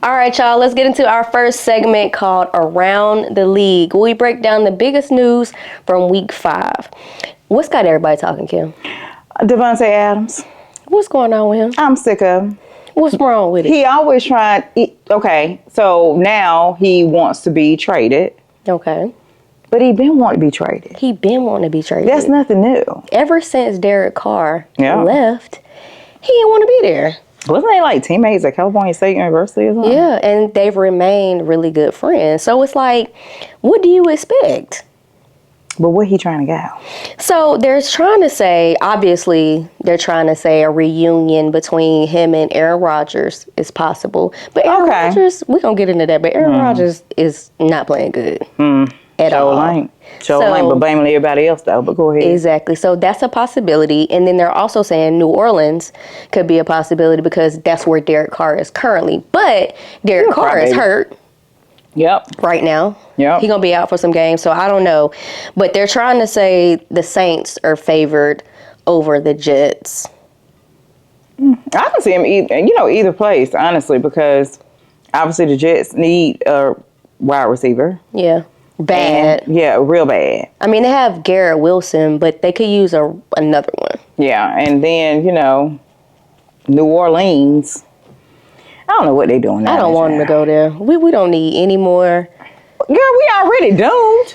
All right, y'all, let's get into our first segment called Around the League. We break down the biggest news from week 5. What's got everybody talking, Kim? Davante Adams. What's going on with him? I'm sick of him. What's wrong with it? He always tried. Okay, so now he wants to be traded. Okay. But he been wanting to be traded. He been wanting to be traded. That's nothing new. Ever since Derek Carr left, he didn't want to be there. Wasn't they like teammates at California State University or something? Yeah, and they've remained really good friends. So it's like, what do you expect? But what he trying to go? So they're trying to say, obviously, they're trying to say a reunion between him and Aaron Rodgers is possible. But Aaron Rodgers, we're going to get into that, but Aaron Rodgers is not playing good at all. Ain't, but blaming everybody else, though. But go ahead. Exactly. So that's a possibility. And then they're also saying New Orleans could be a possibility because that's where Derek Carr is currently. But Derek Carr is hurt. Yep. Right now. Yep. He's going to be out for some games, so I don't know. But they're trying to say the Saints are favored over the Jets. I can see him either place, honestly, because obviously the Jets need a wide receiver. Yeah. Bad. And, real bad. I mean, they have Garrett Wilson, but they could use another one. Yeah, and then, New Orleans. I don't know what they're doing now. I don't want them to go there. We don't need any more. Girl, we already doomed.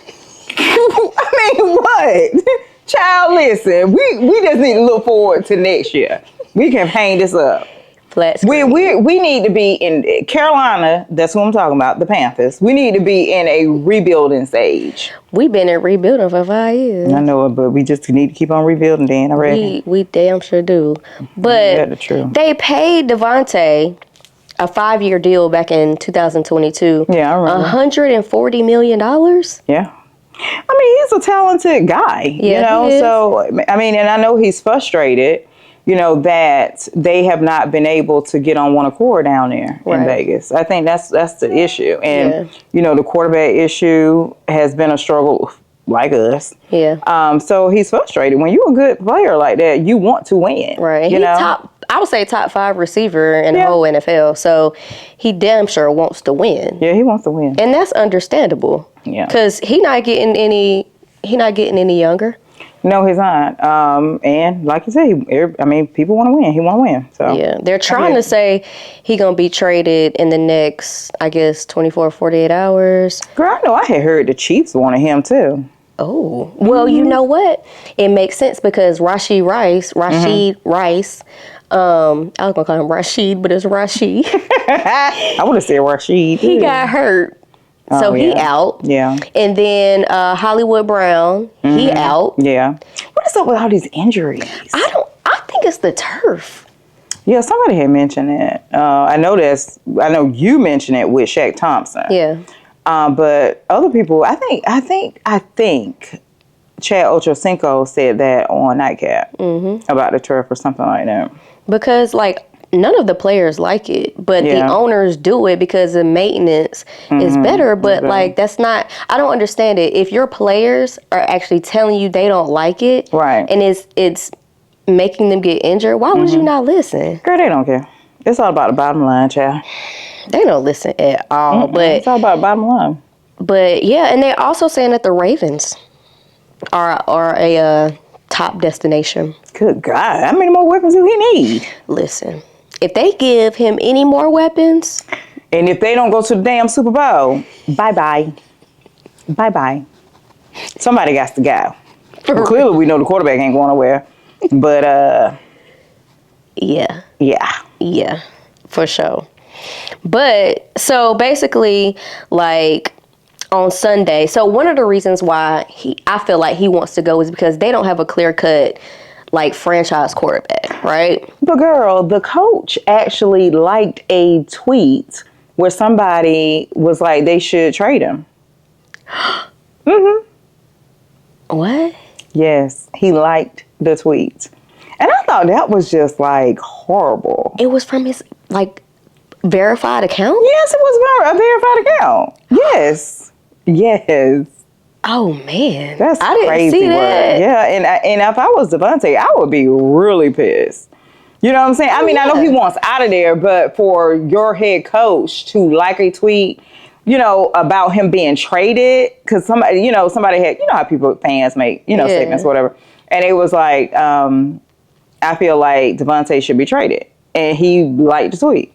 I mean, what? Child, listen. We just need to look forward to next year. We can hang this up. Flat screen. We need to be in Carolina. That's what I'm talking about. The Panthers. We need to be in a rebuilding stage. We've been in rebuilding for 5 years. I know it, but we just need to keep on rebuilding. Dan, I reckon. We damn sure do. But they paid Devante a 5-year deal back in 2022. Yeah, I remember. $140 million. Yeah. I mean, he's a talented guy, so, I mean, and I know he's frustrated, that they have not been able to get on one accord down there in Vegas. I think that's the issue. And, the quarterback issue has been a struggle like us. Yeah. So he's frustrated. When you're a good player like that, you want to win. Right. I would say top 5 receiver in the whole NFL. So he damn sure wants to win. Yeah, he wants to win. And that's understandable. Yeah. Because he's not getting any younger. No, he's not. And like you said, people want to win. He want to win. So yeah, they're trying to say he going to be traded in the next, I guess, 24, 48 hours. Girl, I know I had heard the Chiefs wanted him too. Oh, well, you know what? It makes sense because Rashid Rice, I was going to call him Rashid, but it's Rashid. I would have said Rashid. He got hurt. So he out. Yeah. And then Hollywood Brown, he out. Yeah. What is up with all these injuries? I think it's the turf. Yeah, somebody had mentioned it. I know you mentioned it with Shaq Thompson. Yeah. But other people, I think Chad Ochocinco said that on Nightcap about the turf or something like that. Because none of the players like it, but the owners do it because the maintenance is better. But that's not, I don't understand it. If your players are actually telling you they don't like it, right, and it's making them get injured, why would you not listen? Girl, they don't care. It's all about the bottom line, child. They don't listen at all. But it's all about the bottom line. But yeah, and they're also saying that the Ravens are a top destination. Good God, how many more weapons do he need? Listen. If they give him any more weapons. And if they don't go to the damn Super Bowl, bye-bye. Bye-bye. Somebody got to go. Well, clearly, we know the quarterback ain't going nowhere. But, Yeah. Yeah. Yeah, for sure. But, so basically, on Sunday, so one of the reasons why I feel like he wants to go is because they don't have a clear-cut franchise quarterback, right? But girl, the coach actually liked a tweet where somebody was like they should trade him. What? Yes, he liked the tweet. And I thought that was just horrible. It was from his verified account? Yes, it was a verified account. Yes. Yes. Oh man, I didn't crazy see that. Yeah, and if I was Davante, I would be really pissed You know what I'm saying? I mean, I know he wants out of there, but for your head coach to like a tweet, you know, about him being traded, because somebody, somebody had, how fans make, statements, whatever. And it was like, I feel like Davante should be traded. And he liked the tweet.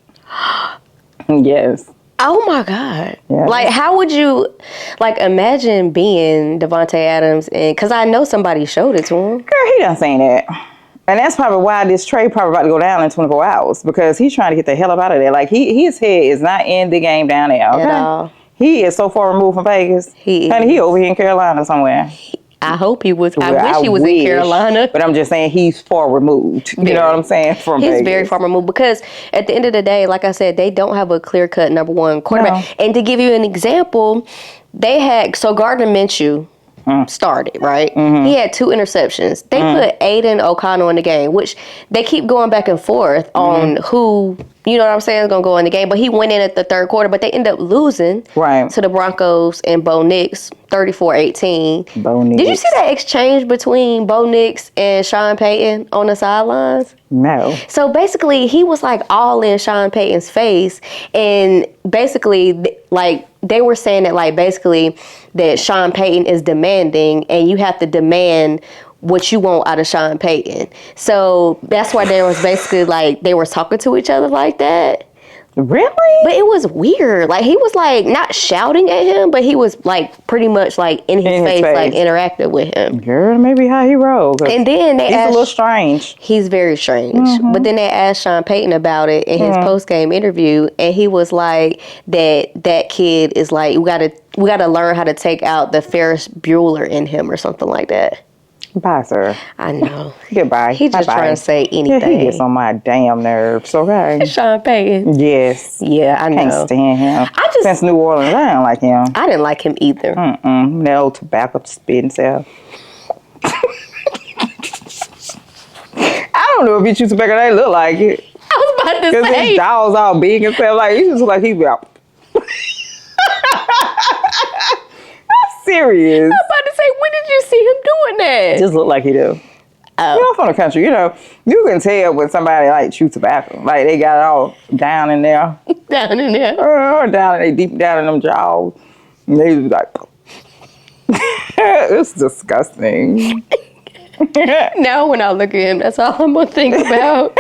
Yes. Oh my God. Yes. Like, how would you, imagine being Devante Adams? Because I know somebody showed it to him. Girl, he done saying that. And that's probably why this trade probably about to go down in 24 hours, because he's trying to get the hell up out of there. Like, his head is not in the game down there, okay? At all. He is so far removed from Vegas. He over here in Carolina somewhere. I hope he was. I wish he was in Carolina. But I'm just saying he's far removed. You know what I'm saying? From Vegas. He's very far removed, because at the end of the day, like I said, they don't have a clear-cut number one quarterback. No. And to give you an example, they had, Gardner Minshew started, right? Mm-hmm. He had 2 interceptions. They put Aiden O'Connell in the game, which they keep going back and forth on who, you know what I'm saying, is going to go in the game. But he went in at the third quarter, but they end up losing to the Broncos and Bo Nix, 34-18. Bo Nix. Did you see that exchange between Bo Nix and Sean Payton on the sidelines? No. So basically, he was all in Sean Payton's face, and basically, they were saying that basically that Sean Payton is demanding, and you have to demand what you want out of Sean Payton. So that's why there was basically they were talking to each other like that. Really? But it was weird. He was not shouting at him, but he was pretty much in his face, interacting with him. Girl, maybe how he rolled. And then he's a little strange. He's very strange. Mm-hmm. But then they asked Sean Payton about it in his post-game interview, and he was like that kid is we gotta learn how to take out the Ferris Bueller in him or something like that. Bye, sir. I know. Goodbye. He just trying to say anything. Yeah, he gets on my damn nerves, okay? Sean Payton. Yes. Yeah, I know. Can't stand him. Since New Orleans, I don't like him. I didn't like him either. That old tobacco spitting self. I don't know if he chews tobacco, they look like it. I was about to say. Because his jaw's all big and stuff. He just look like he be out. Serious. I was about to say, when did you see him doing that? Just look like he do. Oh. From the country, you can tell when somebody chew tobacco. They got it all down in there. Down in there? They deep down in them jaws. And they was it's disgusting. Now when I look at him, that's all I'm going to think about.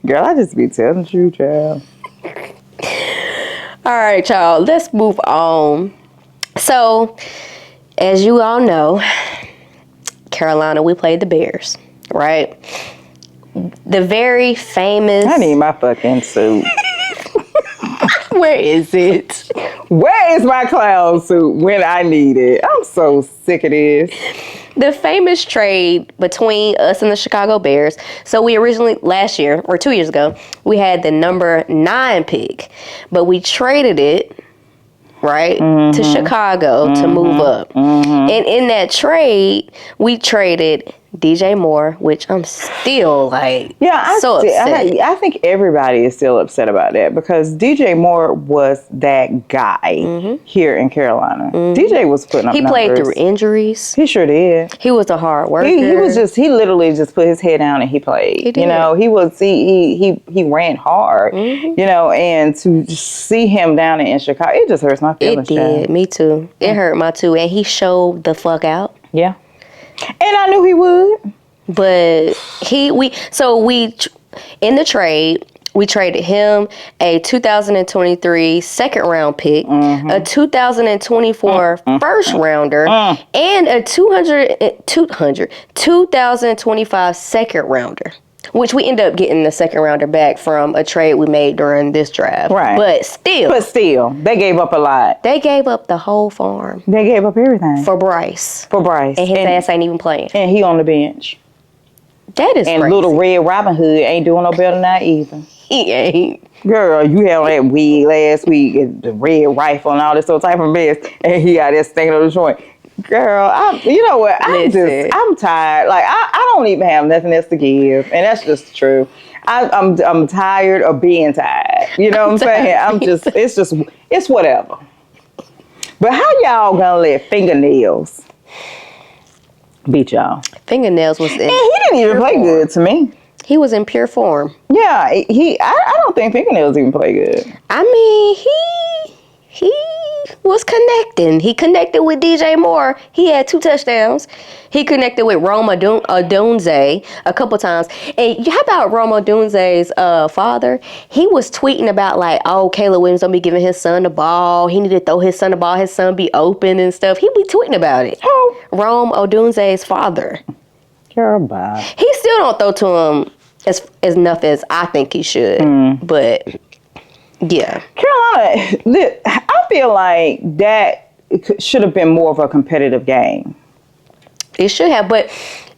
Girl, I just be telling the truth, child. All right, y'all. Let's move on. So, as you all know, Carolina, we played the Bears, right? The very famous... I need my fucking suit. Where is it? Where is my clown suit when I need it? I'm so sick of this. The famous trade between us and the Chicago Bears. So we originally, last year, or 2 years ago, we had the number 9 pick, but we traded it, right, to Chicago to move up. And in that trade, we traded DJ Moore, which I'm still upset. I think everybody is still upset about that, because DJ Moore was that guy here in Carolina. DJ was putting up numbers. He played through injuries. He sure did. He was a hard worker. He literally just put his head down and he played. He did. He ran hard. And to see him down in Chicago, it just hurts my feelings. It did. Me too. It hurt my too. And he showed the fuck out. Yeah. And I knew he would. But in the trade, we traded him a 2023 second round pick, a 2024 first rounder, and a 2025 second rounder. Which we end up getting the second rounder back from a trade we made during this draft. Right. But still, they gave up a lot. They gave up the whole farm. They gave up everything. For Bryce. And his ass ain't even playing. And he on the bench. That is and crazy. Little Red Robin Hood ain't doing no better than that either. He ain't. Girl, you had on that wig last week, and the red rifle and all this type of mess, and he got that stinking on the joint. Girl, you know what? I'm tired. I don't even have nothing else to give, and that's just true. I'm tired of being tired. You know what I'm saying? It's whatever. But how y'all gonna let fingernails beat y'all? Fingernails was. And he didn't even play good to me. He was in pure form. Yeah, I don't think Fingernails even play good. I mean, he was connecting. He connected with DJ Moore. He had 2 touchdowns. He connected with Rome Odunze a couple times. And how about Rome Odunze's father? He was tweeting about like, oh, Caleb Williams don't be giving his son the ball. He need to throw his son the ball. His son be open and stuff. He be tweeting about it. Who? Rome Odunze's father. Girl, bye. He still don't throw to him as enough as I think he should. But yeah. Carolina, I feel like that should have been more of a competitive game. It should have, but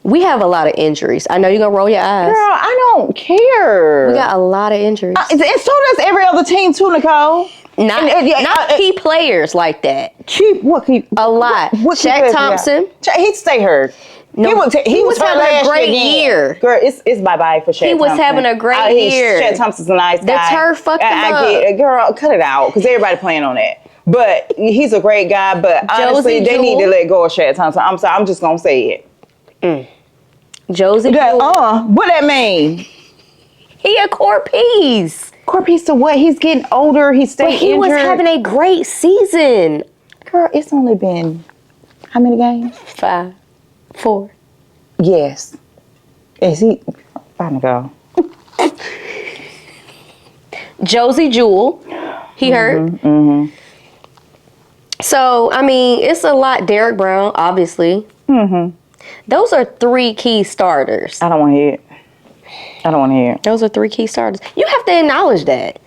we have a lot of injuries. I know you're going to roll your eyes. Girl, I don't care. We got a lot of injuries. And so does every other team too, Nicole. Not key players like that. A lot. What Shaq Thompson. He'd stay hurt. No, he was having a great year. Girl, it's bye-bye for Shaq Thompson. He was having a great year. Shaq Thompson's a nice guy. The turf fucked him up. Girl, cut it out, because everybody playing on that. But he's a great guy, but honestly, they need to let go of Shaq Thompson. I'm sorry, I'm just going to say it. Josie Jewell. What that mean? He a core piece. Core piece to what? He's getting older. He's staying injured. He was having a great season. Girl, it's only been how many games? 5, 4. Yes. Is he? Time to go. Josie Jewell. He hurt. So, I mean, it's a lot. Derek Brown, obviously. Those are 3 key starters. I don't want to hear it. I don't want to hear it. Those are 3 key starters. You have to acknowledge that.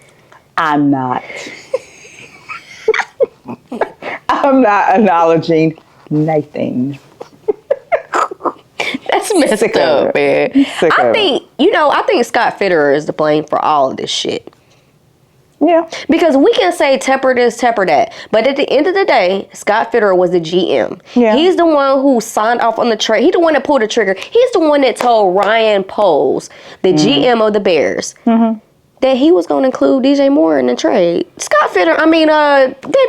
I'm not. I'm not acknowledging nothing. That's messed up, man. I think Scott Fitterer is to blame for all of this shit. Yeah. Because we can say Tepper this, Tepper that. But at the end of the day, Scott Fitterer was the GM. Yeah. He's the one who signed off on the trade. He's the one that pulled the trigger. He's the one that told Ryan Poles, the GM of the Bears, that he was going to include DJ Moore in the trade. David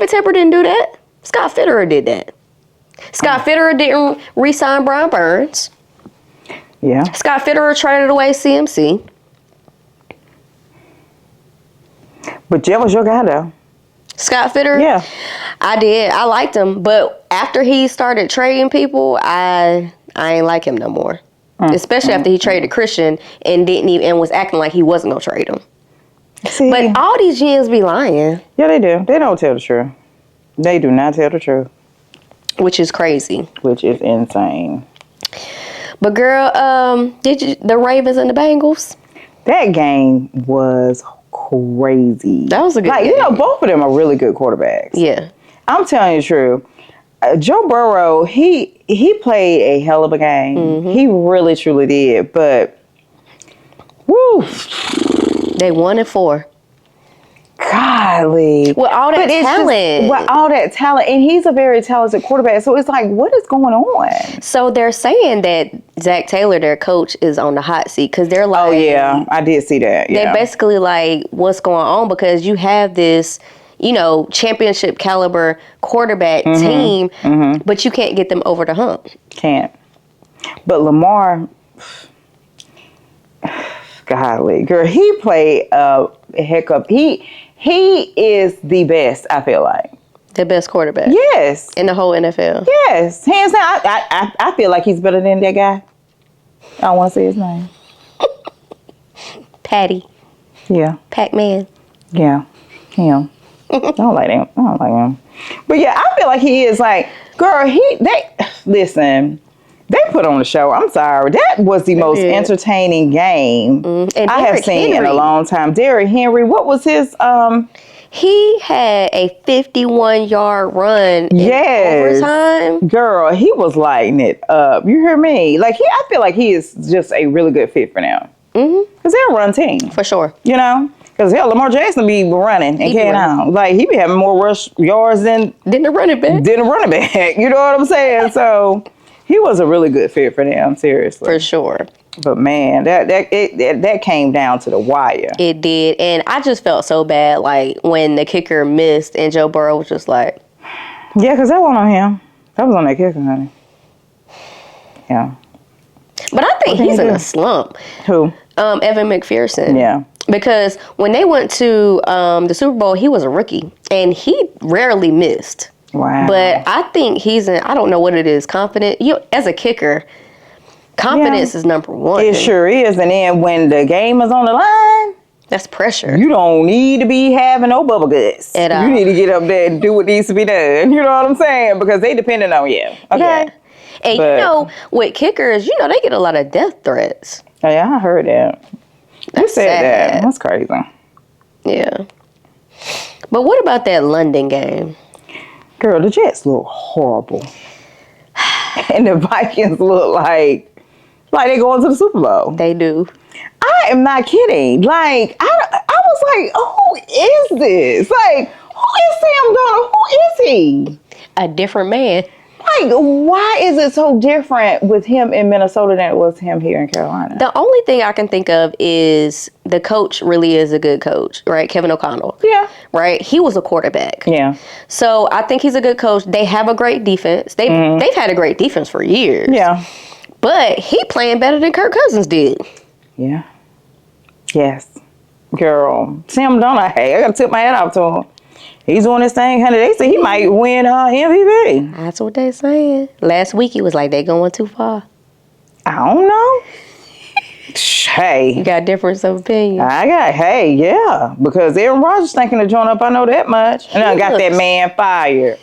Tepper didn't do that. Scott Fitterer did that. Scott Fitterer didn't re-sign Brian Burns. Yeah. Scott Fitterer traded away CMC. But Jeff was your guy, though. Scott Fitterer? Yeah. I did. I liked him. But after he started trading people, I ain't like him no more. Especially after he traded Christian and and was acting like he wasn't going to trade him. See, but all these GMs be lying. Yeah, they do. They don't tell the truth. They do not tell the truth. Which is crazy. Which is insane. But girl, the Ravens and the Bengals? That game was crazy. That was a good game. You know, both of them are really good quarterbacks. Yeah. I'm telling you the truth. Joe Burrow, he played a hell of a game. He really, truly did. But, woo. They 1-4. Golly. With all that talent. With all that talent. And he's a very talented quarterback. So it's like, what is going on? So they're saying that Zach Taylor, their coach, is on the hot seat. Because they're like... Oh, yeah. I did see that. Yeah. They're basically like, what's going on? Because you have this, championship caliber quarterback team, but you can't get them over the hump. Can't. But Lamar... Golly, girl, he played a heck of... He is the best, I feel like. The best quarterback? Yes. In the whole NFL? Yes. Hands down, I feel like he's better than that guy. I don't want to say his name. Patty. Yeah. Pac-Man. Yeah. Him. I don't like him. But yeah, I feel like he is like... Girl, listen... They put on the show. I'm sorry. That was the most entertaining game I have seen in a long time. Derek Henry, what was his... He had a 51-yard run in overtime. Girl, he was lighting it up. You hear me? I feel like he is just a really good fit for them. Because they're a run team. For sure. Because Lamar Jackson be running and carrying on. He be having more rush yards than the running back. You know what I'm saying? So... He was a really good fit for them, seriously. For sure. But man, that came down to the wire. It did. And I just felt so bad, when the kicker missed and Joe Burrow was just like... Yeah, because that wasn't on him. That was on that kicker, honey. Yeah. But I think he's in a slump. Who? Evan McPherson. Yeah. Because when they went to the Super Bowl, he was a rookie, and he rarely missed. Wow. But I think I don't know what it is, confident. As a kicker, confidence is number one. It sure is. And then when the game is on the line, that's pressure. You don't need to be having no bubble guts. At all. You need to get up there and do what needs to be done. You know what I'm saying? Because they depending on you. Okay. Yeah. And with kickers, they get a lot of death threats. Oh, yeah, I heard that. You said that. That's crazy. Yeah. But what about that London game? Girl, the Jets look horrible. And the Vikings look like they going to the Super Bowl. They do. I am not kidding. Like, I was like, who is this? Like, who is Sam Darnold? Who is he? A different man. Like, why is it so different with him in Minnesota than it was him here in Carolina? The only thing I can think of is the coach really is a good coach, right? Kevin O'Connell. Yeah. Right? He was a quarterback. Yeah. So I think he's a good coach. They have a great defense. They've had a great defense for years. Yeah. But he playing better than Kirk Cousins did. Yeah. Yes. Girl. Sam Darnold, hey, I got to tip my hat off to him. He's doing this thing, honey. They say he might win MVP. That's what they saying. Last week, he was like, they going too far. I don't know. Hey. You got difference of opinion. Yeah. Because Aaron Rodgers thinking to join up, I know that much. And I got that man fired.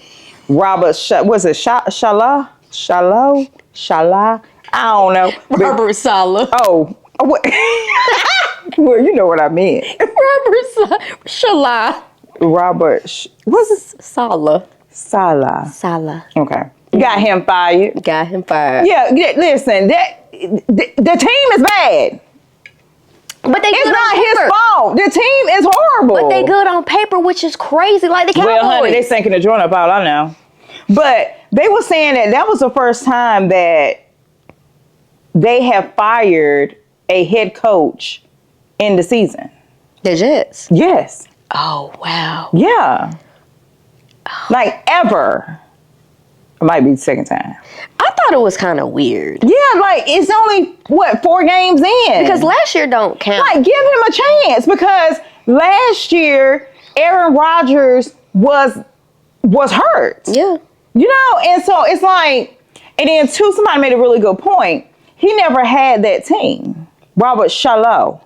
Robert, was it Shala? I don't know. Robert Saleh. Oh. What? Well, you know what I meant. Shala. Robert, what's it? Saleh. Salah. Okay. Got him fired. Yeah, listen, the team is bad. But it's not his fault. The team is horrible. But they good on paper, which is crazy. Like the Cowboys. Well, honey, they thinking of join up all I know. But they were saying that was the first time that they have fired a head coach in the season. The Jets? Yes. Oh, wow. Yeah. Oh. Like ever. It might be the second time. I thought it was kind of weird. Yeah, like it's only, 4 games in? Because last year don't count. Like give him a chance because last year Aaron Rodgers was hurt. Yeah. And so it's like, and then somebody made a really good point. He never had that team. Robert Saleh.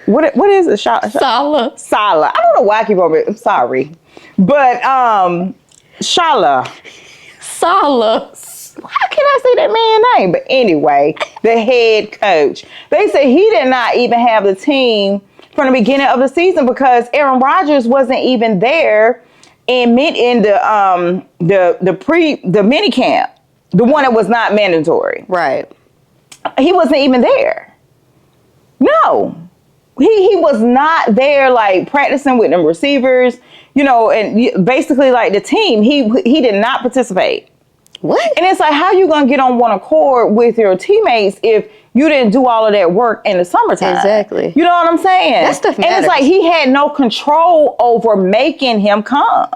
What is it? Saleh. I don't know why I keep over it. I'm sorry. But Saleh. How can I say that man's name? But anyway, the head coach. They say he did not even have the team from the beginning of the season because Aaron Rodgers wasn't even there in the mini camp, the one that was not mandatory. Right. He wasn't even there. No. He was not there, like, practicing with them receivers, and basically, like, the team, he did not participate. What? And it's like, how you going to get on one accord with your teammates if you didn't do all of that work in the summertime? Exactly. You know what I'm saying? That stuff matters. And it's like he had no control over making him come.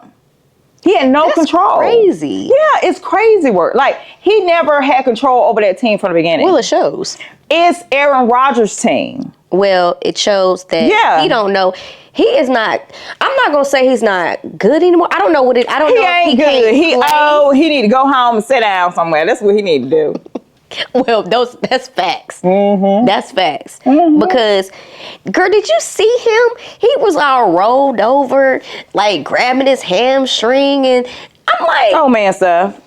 He had no control. Crazy. Yeah, it's crazy work. Like, he never had control over that team from the beginning. Well, it shows. It's Aaron Rodgers' team. Well, it shows that he don't know. He is not. I'm not gonna say he's not good anymore. I don't know what it. I don't know. He ain't good. He need to go home and sit down somewhere. That's what he need to do. Well, that's facts. Mm-hmm. That's facts. Mm-hmm. Because, girl, did you see him? He was all rolled over, like grabbing his hamstring, and I'm like, oh man, stuff.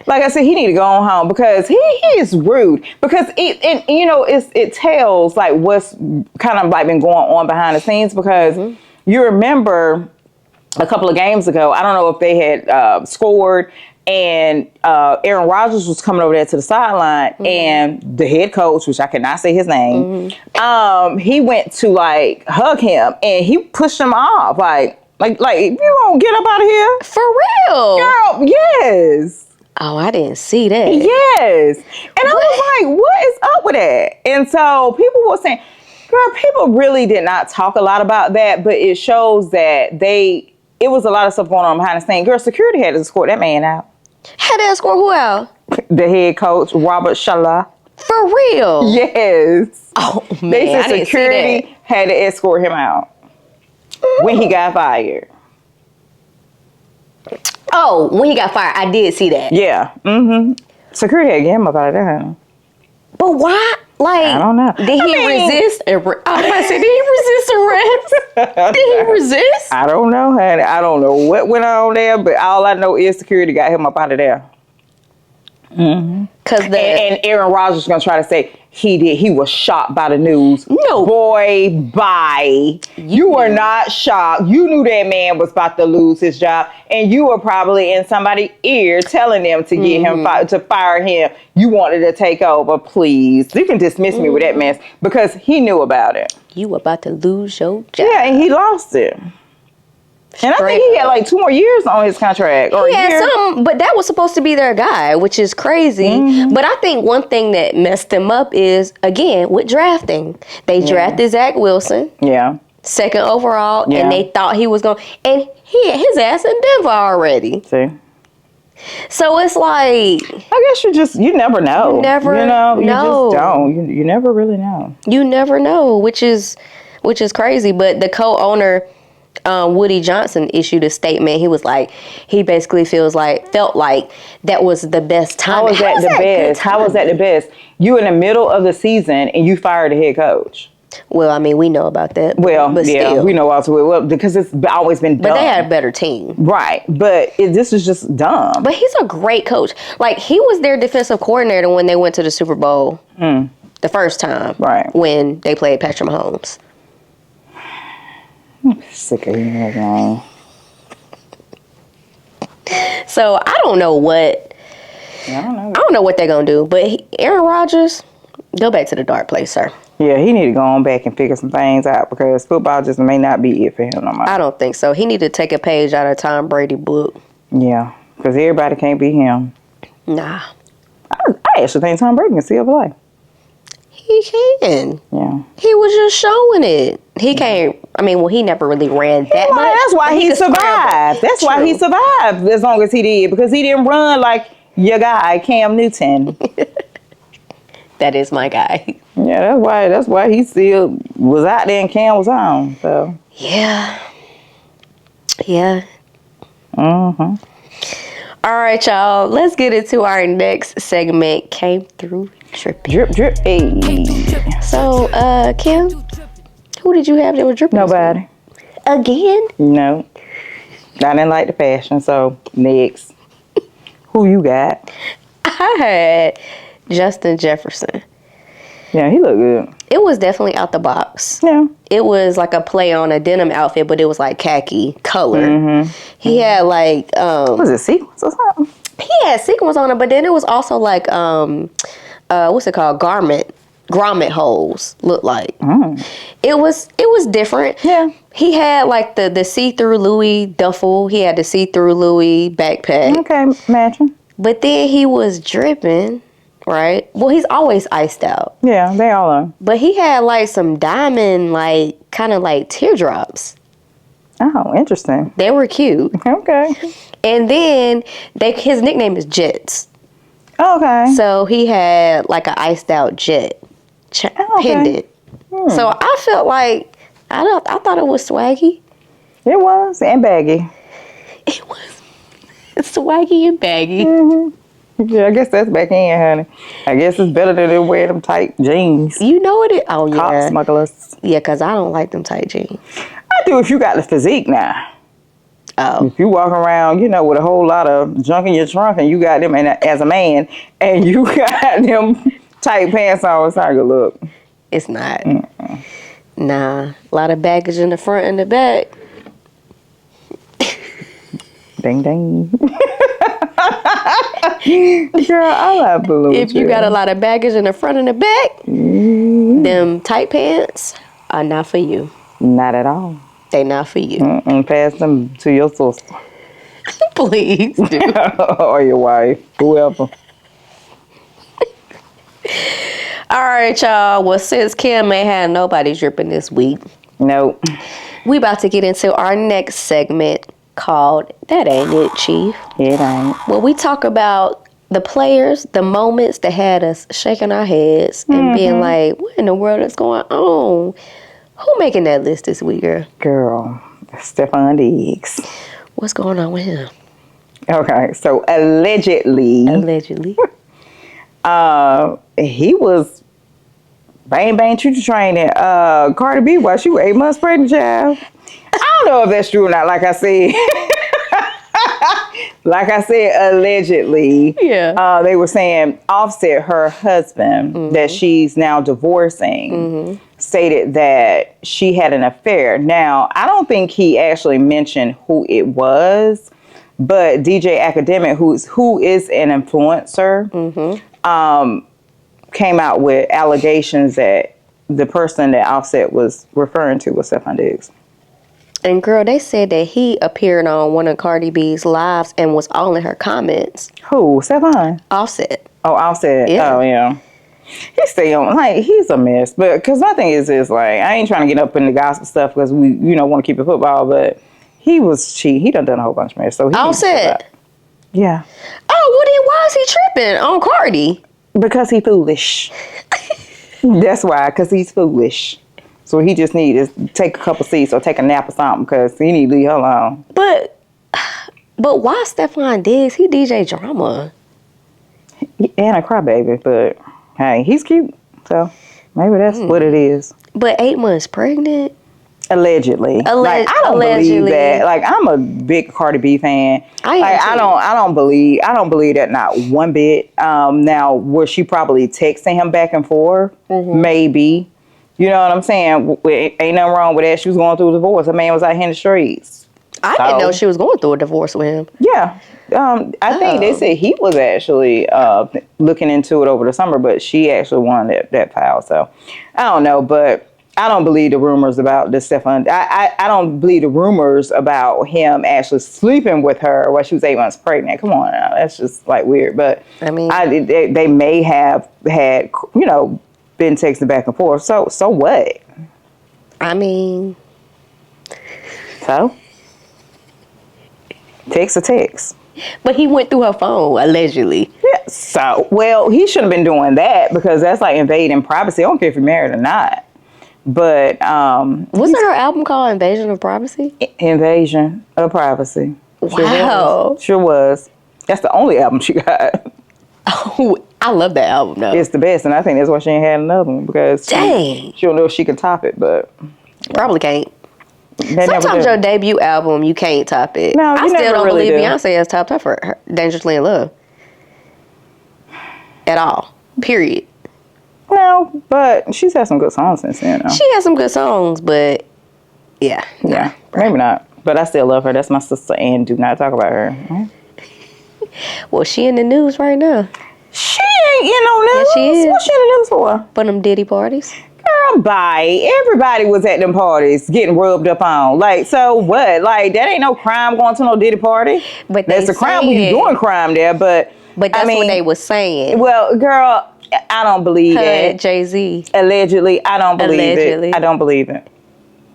Like I said, he need to go on home because he is rude. Because it tells like what's kind of like been going on behind the scenes. Because you remember a couple of games ago, I don't know if they had scored. And Aaron Rodgers was coming over there to the sideline, and the head coach, which I cannot say his name, he went to like hug him, and he pushed him off, like you won't get up out of here for real, girl. Yes. Oh, I didn't see that. Yes, and I was like, what is up with that? And so people were saying, girl, people really did not talk a lot about that, but it shows that it was a lot of stuff going on behind the scenes. Girl, security had to escort that man out. Had to escort who out? The head coach, Robert Saleh. For real? Yes. Oh, man, They said I didn't security see had to escort him out when he got fired. Oh, when he got fired, I did see that. Yeah. Mm-hmm. Security had to get him up out of there. But why? Like, I don't know. Did he resist? I was about to say, did he resist arrest? Did he resist? I don't know, honey. I don't know what went on there, but all I know is security got him up out of there. Mm-hmm. And Aaron Rodgers is gonna try to say he did. He was shocked by the news. No, boy, bye. You were not shocked. You knew that man was about to lose his job, and you were probably in somebody's ear telling them to get him to fire him. You wanted to take over. Please, you can dismiss me with that mess because he knew about it. You were about to lose your job. Yeah, and he lost it. And I think he had like 2 more years on his contract. Or he had some, but that was supposed to be their guy, which is crazy. But I think one thing that messed him up is, again, with drafting. They drafted Zach Wilson. Yeah. 2nd overall. Yeah. And they thought he was going to. And he had his ass in Denver already. See? So it's like. I guess you never know. You never know. You just don't. You never really know. You never know, which is crazy. But the co-owner, Woody Johnson, issued a statement. He was like, he basically felt like that was the best time. How was that the best? How was that the best? You in the middle of the season and you fired the head coach. Well, I mean, we know about that. But still. We know also well because it's always been dumb. But they had a better team. Right. But this is just dumb. But he's a great coach. Like, he was their defensive coordinator when they went to the Super Bowl the first time. Right. When they played Patrick Mahomes. I'm sick of hearing that. So I don't know what. I don't know what they're gonna do. But Aaron Rodgers, go back to the dark place, sir. Yeah, he need to go on back and figure some things out because football just may not be it for him no more. I don't think so. He need to take a page out of Tom Brady book. Yeah, because everybody can't be him. Nah. I actually think Tom Brady can still play. He can. Yeah. He was just showing it. He can't. I mean, well, he never really ran that much. That's why he survived. That's why he survived as long as he did because he didn't run like your guy Cam Newton. That is my guy. Yeah, that's why he still was out there and Cam was on. So. Yeah. Yeah. Mm-hmm. All right, y'all. Let's get into our next segment. Came through dripping. Drip, drip. Hey. So, Kim, who did you have that was dripping? Nobody. Again? No. I didn't like the fashion, so next. Who you got? I had Justin Jefferson. Yeah, he looked good. It was definitely out the box. Yeah. It was like a play on a denim outfit, but it was like khaki color. Mm-hmm. He had like was it sequins or something? He had sequins on it, but then it was also like what's it called? Grommet holes looked like. It was different. Yeah. He had like the see-through Louis duffel. He had the see-through Louis backpack. Okay, matching. But then he was dripping, right? Well, he's always iced out. Yeah, they all are. But he had like some diamond, like kind of like teardrops. Oh, interesting. They were cute. Okay. And then his nickname is Jets. Okay. So he had like an iced out jet pendant. So I felt like I thought it was swaggy. It was, and baggy. It was swaggy and baggy. Mm-hmm. Yeah, I guess that's back in, honey. I guess it's better than they wear them tight jeans. You know what it? Oh yeah. Cop smugglers. Yeah, because I don't like them tight jeans. I do if you got the physique now. Oh. If you walk around, with a whole lot of junk in your trunk and you got them as a man and you got them tight pants on, it's not a good look. It's not. Nah. A lot of baggage in the front and the back. Ding, ding. Girl, I like blue. If you got a lot of baggage in the front and the back, them tight pants are not for you. Not at all. They not for you. Pass them to your sister. Please do. Or your wife, whoever. All right, y'all. Well, since Kim ain't had nobody dripping this week. Nope. We about to get into our next segment called That Ain't It, Chief. It ain't. Well, we talk about the players, the moments that had us shaking our heads and being like, what in the world is going on? Who making that list this week, girl? Girl, Stefon Diggs. What's going on with him? Okay, so allegedly, he was bang choo-choo training Cardi B while she was 8 months pregnant, child. I don't know if that's true or not. Like I said, allegedly. Yeah. They were saying Offset, her husband, that she's now divorcing, stated that she had an affair. Now, I don't think he actually mentioned who it was, but DJ Academic, who is an influencer, came out with allegations that the person that Offset was referring to was Sefon Diggs. And girl, they said that he appeared on one of Cardi B's lives and was all in her comments. Who? Sefon? Offset. Oh, Offset. Yeah. Oh, yeah. He's still like, he's a mess. But because my thing is like, I ain't trying to get up in the gossip stuff because we, want to keep it football. But he was cheating. He done a whole bunch of mess. So he Offset. Yeah. Oh, well then why is he tripping on Cardi? Because he foolish. That's why. Because he's foolish. So he just need to take a couple seats or take a nap or something because he need to leave her alone. But why Stefon Diggs? He DJ drama. And a crybaby, but hey, he's cute. So maybe that's what it is. But 8 months pregnant? Allegedly. Like, I don't believe that. Like, I'm a big Cardi B fan. I don't believe that not one bit. Now, was she probably texting him back and forth? Maybe. You know what I'm saying? Ain't nothing wrong with that. She was going through a divorce. The man was out here in the streets. I didn't know she was going through a divorce with him. Yeah. I think they said he was actually looking into it over the summer, but she actually won that file. So, I don't know, but I don't believe the rumors about the Stefon. I don't believe the rumors about him actually sleeping with her while she was 8 months pregnant. Come on now. That's just like weird. But I mean, they may have had, been texting back and forth. So what? I mean. So? Text or text. But he went through her phone, allegedly. Yeah. So, well, he shouldn't have been doing that because that's like invading privacy. I don't care if you're married or not. But wasn't her album called Invasion of Privacy? Invasion of Privacy. Wow. Sure was. That's the only album she got. Oh, I love that album though. It's the best, and I think that's why she ain't had another one because she don't know if she can top it, but probably can't. Sometimes your debut album you can't top it. No, I still don't believe Beyonce has topped up for her Dangerously in Love at all. Period. No, but she's had some good songs since then. Though. She has some good songs, but yeah, maybe not. But I still love her. That's my sister, and do not talk about her. Well, she in the news right now. She ain't in no news. Yeah, she is. What's she in the news for? For them Diddy parties. Girl, bye. Everybody was at them parties getting rubbed up on. Like, so what? Like, that ain't no crime going to no Diddy party. But that's a crime when you doing crime there. But that's what they was saying. Well, girl, I don't believe that. Jay-Z. Allegedly, I don't believe it. I don't believe it.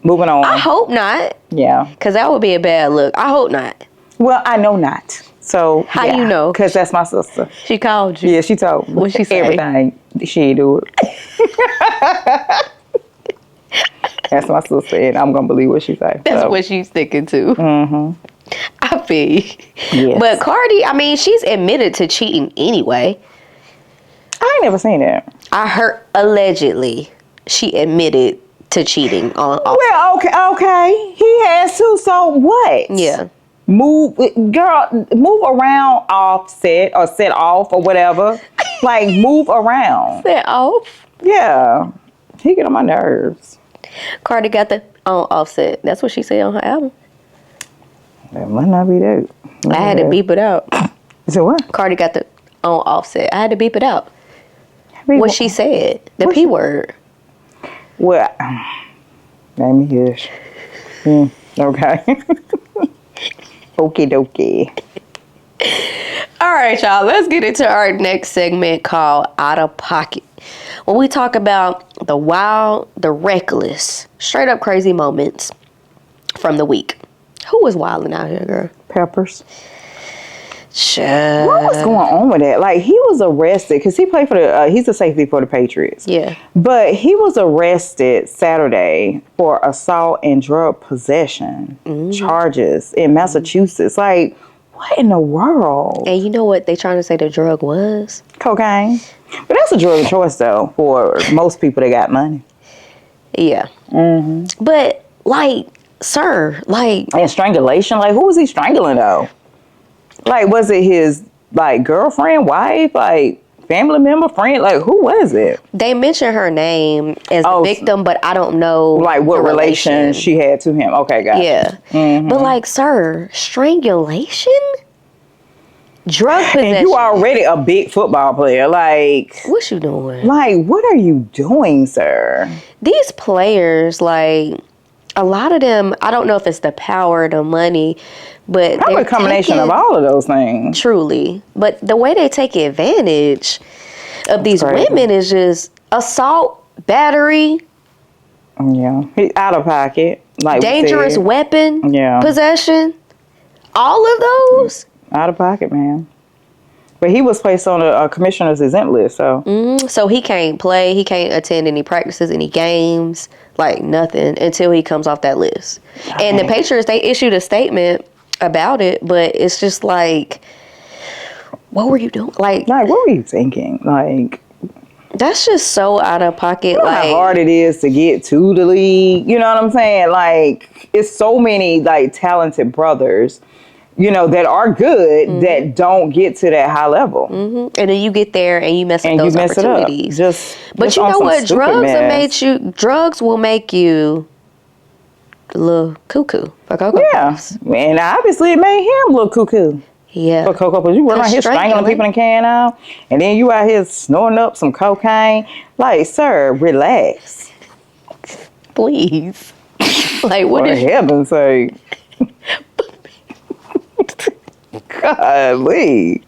Moving on. I hope not. Yeah. Because that would be a bad look. I hope not. Well, I know not. So how you know? Because that's my sister. She called you. Yeah, she told me. What she say? Everything. She ain't do it. That's my sister, and I'm gonna believe what she say. That's what she's sticking to. Mm-hmm. I feel. Yes. But Cardi, I mean, she's admitted to cheating anyway. I ain't never seen that. I heard allegedly she admitted to cheating on. Well, okay, he has to. So what? Yeah. Move around, Offset or set off or whatever. Like, move around. Set off? Yeah. He get on my nerves. Cardi got the on Offset. That's what she said on her album. That might not be that. I had to beep it out. So what? Cardi got the on Offset. I had to beep it out. What she said. The P word. Well, let me hear. Okay. Okie dokie. All right, y'all. Let's get into our next segment called Out of Pocket. When we talk about the wild, the reckless, straight up crazy moments from the week. Who was wilding out here, girl? Peppers. What was going on with that? Like, he was arrested because he played for he's a safety for the Patriots. Yeah. But he was arrested Saturday for assault and drug possession charges in Massachusetts. Like, what in the world? And you know what they trying to say the drug was? Cocaine. But that's a drug of choice, though, for most people that got money. Yeah. Mm-hmm. But, like, sir, like... And strangulation? Like, who was he strangling, though? Like, was it his, like, girlfriend, wife, like, family member, friend? Like, who was it? They mentioned her name as the victim, but I don't know. Like, what relation she had to him. Okay, gotcha. Yeah. Mm-hmm. But, like, sir, strangulation? Drug possession. And you already a big football player. Like, what you doing? Like, what are you doing, sir? These players, like, a lot of them, I don't know if it's the power, the money, but probably a combination of all of those things. Truly. But the way they take advantage of these women is just assault, battery. Yeah. Out of pocket. Like dangerous weapon possession. All of those. Out of pocket, man. But he was placed on a commissioner's exempt list, so. So he can't play. He can't attend any practices, any games, like nothing until he comes off that list. And the Patriots, they issued a statement about it, but it's just like, what were you doing? Like what were you thinking? Like, that's just so out of pocket. You know like how hard it is to get to the league. You know what I'm saying? Like, it's so many like talented brothers, you know, that are good that don't get to that high level. And then you get there and you mess up those opportunities. But you know what? Drugs will make you a little cuckoo for Cocoa Puffs. And obviously it made him a little cuckoo. Yeah. For Cocoa Puffs. You run out here strangling people in can now, and then you out here snorting up some cocaine. Like, sir, relax. Please. Like, what for heaven's sake. Golly.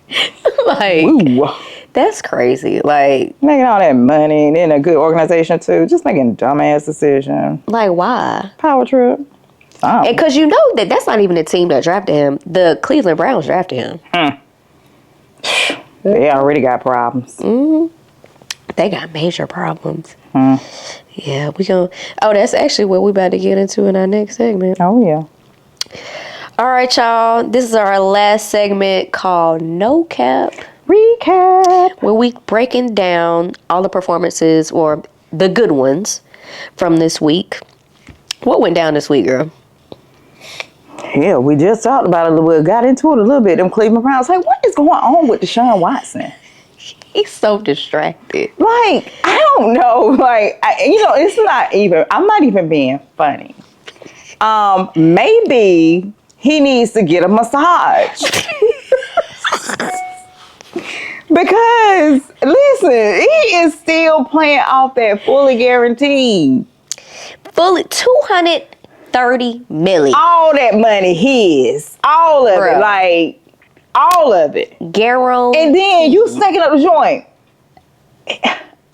Like, ooh. That's crazy. Like, making all that money and in a good organization too, just making dumbass decisions. Like, why? Power trip. Because you know that's not even the team that drafted him. The Cleveland Browns drafted him. They already got problems. They got major problems. Yeah, we gonna. Oh, that's actually what we about to get into in our next segment. Oh yeah. All right, y'all. This is our last segment called No Cap Recap, where we breaking down all the performances or the good ones from this week. What went down this week, girl? Yeah, we just talked about it a little bit. Got into it a little bit. Them Cleveland Browns. Like, what is going on with Deshaun Watson? He's so distracted. Like, I don't know. Like, it's not even. I'm not even being funny. Maybe he needs to get a massage. Because, listen, he is still playing off that fully guaranteed. Fully $230 million. All that money his. All of it. Like, all of it. Garrow. And then you snacking up the joint.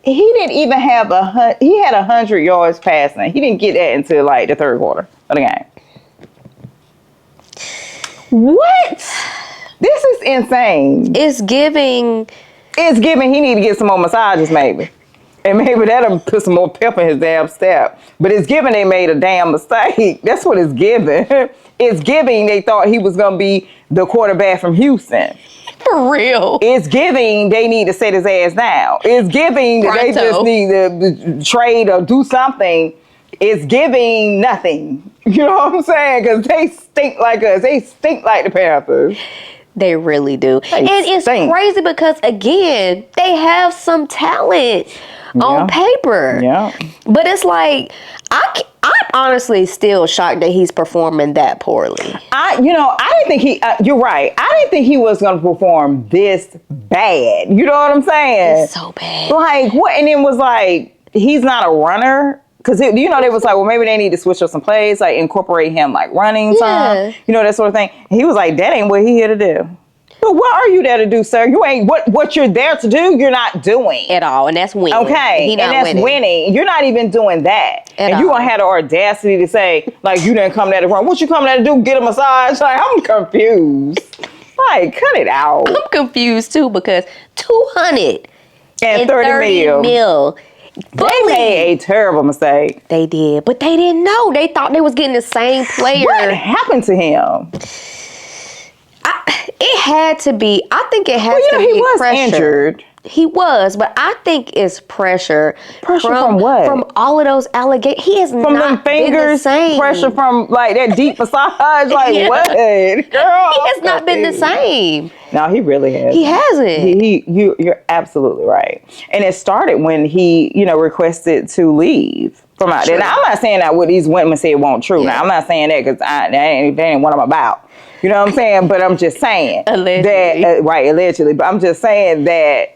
He didn't even have he had 100 yards passing. He didn't get that until like the third quarter of the game. What? This is insane. It's giving he need to get some more massages maybe. And maybe that'll put some more pep in his damn step. But it's giving they made a damn mistake. That's what it's giving. It's giving they thought he was going to be the quarterback from Houston. For real. It's giving they need to set his ass down. It's giving that they just need to trade or do something. It's giving nothing. You know what I'm saying? Because they stink like us. They stink like the Panthers. They really do. And it's crazy because, again, they have some talent on paper. Yeah. But it's like, I'm honestly still shocked that he's performing that poorly. I didn't think he, you're right. I didn't think he was going to perform this bad. You know what I'm saying? It's so bad. Like, what? And it was like, he's not a runner. Because, they was like, well, maybe they need to switch up some plays, like incorporate him, like running some, that sort of thing. And he was like, that ain't what he here to do. But what are you there to do, sir? You ain't, what you're there to do, you're not doing. At all. And that's winning. Okay. And that's winning. You're not even doing that. And you're going to have the audacity to say, like, you didn't come there to run. What you coming there to do? Get a massage? Like, I'm confused. Like, cut it out. I'm confused too because 230 mil. They made a terrible mistake. They did, but they didn't know. They thought they was getting the same player. What happened to him? It had to be. I think it has to be he was pressure. Injured. He was, but I think it's pressure. Pressure from what? From all of those allegations. He has from not them fingers. been the same. Pressure from like that deep massage. Like Yeah. what? Girl, he has not been the same. No, he really hasn't. He hasn't. You're absolutely right. And it started when he, requested to leave from out there. Now, I'm not saying that what these women said won't true. Yeah. Now, I'm not saying that because that ain't what I'm about. You know what I'm saying? But I'm just saying allegedly. That allegedly. But I'm just saying that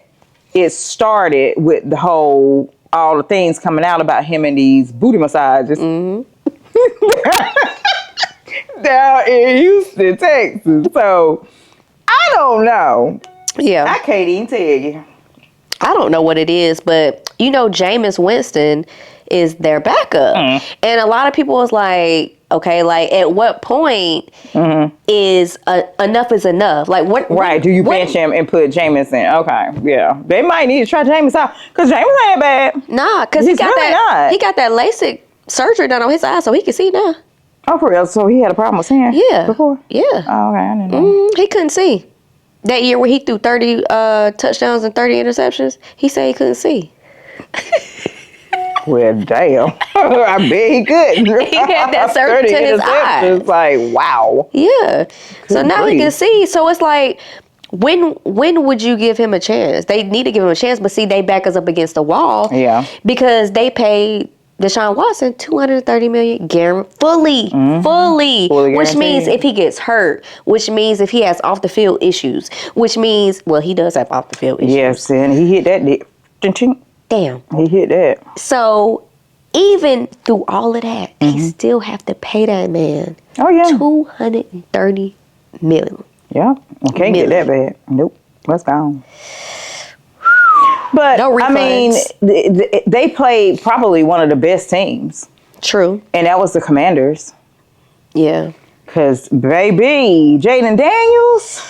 it started with all the things coming out about him and these booty massages. Mm-hmm. Down in Houston, Texas. So I don't know. Yeah. I can't even tell you. I don't know what it is, but Jameis Winston is their backup. And a lot of people was like, okay, like at what point is enough is enough? Like what? Right? Do you bench him and put Jameis in? Okay, yeah. They might need to try Jameis out because Jameis ain't bad. Nah, because he got that LASIK surgery done on his eye, so he can see now. Oh, for real? So he had a problem with seeing? Yeah. Before? Yeah. Oh, okay. I didn't know. He couldn't see. That year where he threw 30 touchdowns and 30 interceptions, he said he couldn't see. Well, damn. I bet he could. He had that surgery to his eye. It's like, wow. Yeah. So now grief. he can see. So it's like, when would you give him a chance? They need to give him a chance, but see, they back us up against the wall. Yeah. Because they paid Deshaun Watson $230 million fully, which means if he gets hurt, which means if he has off the field issues, which means he does have off the field issues. Yes, and he hit that. Damn. He hit that. So even through all of that, he still have to pay that man. Oh yeah. $230 million. Yeah, can't get that bad. Nope, let's go. But no refunds. I mean, they played probably one of the best teams. True. And that was the Commanders. Yeah. Because, baby, Jaden Daniels,